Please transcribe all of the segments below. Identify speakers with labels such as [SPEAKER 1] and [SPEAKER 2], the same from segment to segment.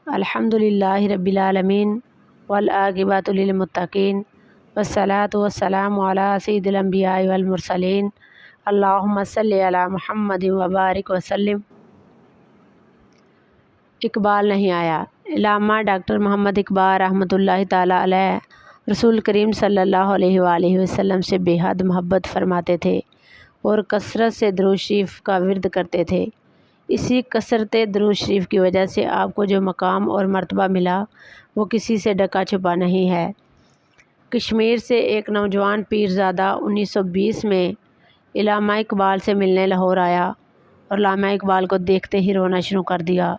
[SPEAKER 1] الحمدللہ رب العالمین والعاقبۃ للمتقین والصلاۃ والسلام علی سید الانبیاء والمرسلین اللہم صلی علی محمد وبارک وسلم۔ اقبال نہیں آیا۔ علامہ ڈاکٹر محمد اقبال رحمۃ اللہ تعالیٰ علیہ رسول کریم صلی اللہ علیہ وآلہ وسلم سے بے حد محبت فرماتے تھے اور کثرت سے درود شریف کا ورد کرتے تھے۔ اسی کثرت درود شریف کی وجہ سے آپ کو جو مقام اور مرتبہ ملا وہ کسی سے ڈکا چھپا نہیں ہے۔ کشمیر سے ایک نوجوان پیرزادہ 1920 میں علامہ اقبال سے ملنے لاہور آیا اور علامہ اقبال کو دیکھتے ہی رونا شروع کر دیا۔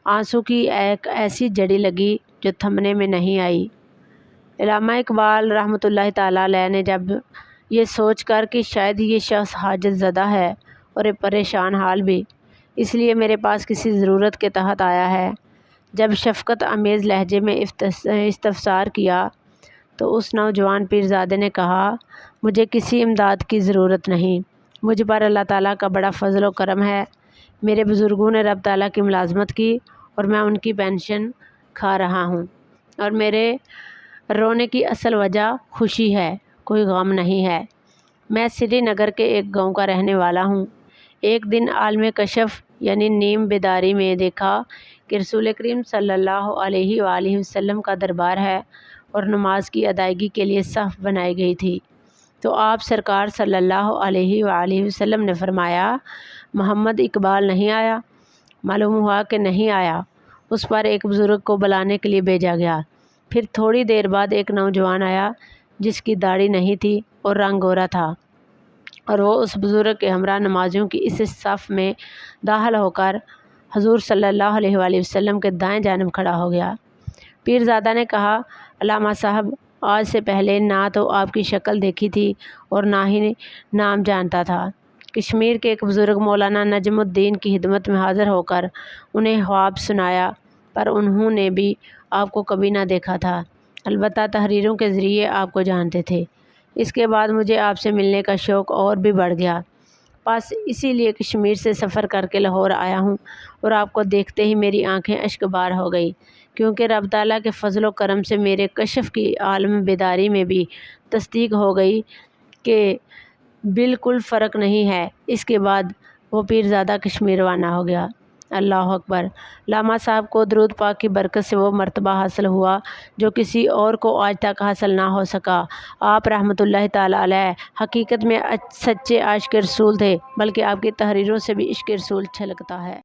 [SPEAKER 1] آنسو کی ایک ایسی جڑی لگی جو تھمنے میں نہیں آئی۔ علامہ اقبال رحمۃ اللہ تعالیٰ علیہ نے جب یہ سوچ کر کہ شاید یہ شخص حاجت زدہ ہے اور پریشان حال بھی، اس لیے میرے پاس کسی ضرورت کے تحت آیا ہے، جب شفقت آمیز لہجے میں استفسار کیا تو اس نوجوان پیرزادے نے کہا، مجھے کسی امداد کی ضرورت نہیں، مجھ پر اللہ تعالیٰ کا بڑا فضل و کرم ہے۔ میرے بزرگوں نے رب تعالیٰ کی ملازمت کی اور میں ان کی پینشن کھا رہا ہوں، اور میرے رونے کی اصل وجہ خوشی ہے، کوئی غم نہیں ہے۔ میں سری نگر کے ایک گاؤں کا رہنے والا ہوں۔ ایک دن عالم کشف یعنی نیم بیداری میں دیکھا کہ رسول کریم صلی اللہ علیہ وآلہ وسلم کا دربار ہے اور نماز کی ادائیگی کے لیے صف بنائی گئی تھی، تو آپ سرکار صلی اللہ علیہ وآلہ وسلم نے فرمایا، محمد اقبال نہیں آیا؟ معلوم ہوا کہ نہیں آیا۔ اس پر ایک بزرگ کو بلانے کے لیے بھیجا گیا۔ پھر تھوڑی دیر بعد ایک نوجوان آیا جس کی داڑھی نہیں تھی اور رنگ گورا تھا، اور وہ اس بزرگ کے ہمراہ نمازیوں کی اس صف میں داخل ہو کر حضور صلی اللہ علیہ وآلہ وسلم کے دائیں جانب کھڑا ہو گیا۔ پیرزادہ نے کہا، علامہ صاحب، آج سے پہلے نہ تو آپ کی شکل دیکھی تھی اور نہ ہی نام جانتا تھا۔ کشمیر کے ایک بزرگ مولانا نجم الدین کی خدمت میں حاضر ہو کر انہیں خواب سنایا، پر انہوں نے بھی آپ کو کبھی نہ دیکھا تھا، البتہ تحریروں کے ذریعے آپ کو جانتے تھے۔ اس کے بعد مجھے آپ سے ملنے کا شوق اور بھی بڑھ گیا، بس اسی لیے کشمیر سے سفر کر کے لاہور آیا ہوں، اور آپ کو دیکھتے ہی میری آنکھیں اشک بار ہو گئی، کیونکہ رب تعالیٰ کے فضل و کرم سے میرے کشف کی عالم بیداری میں بھی تصدیق ہو گئی کہ بالکل فرق نہیں ہے۔ اس کے بعد وہ پیرزادہ کشمیر روانہ ہو گیا۔ اللہ اکبر۔ علامہ صاحب کو درود پاک کی برکت سے وہ مرتبہ حاصل ہوا جو کسی اور کو آج تک حاصل نہ ہو سکا۔ آپ رحمۃ اللہ تعالیٰ علیہ حقیقت میں سچے عاشق رسول تھے، بلکہ آپ کی تحریروں سے بھی عشق رسول چھلکتا ہے۔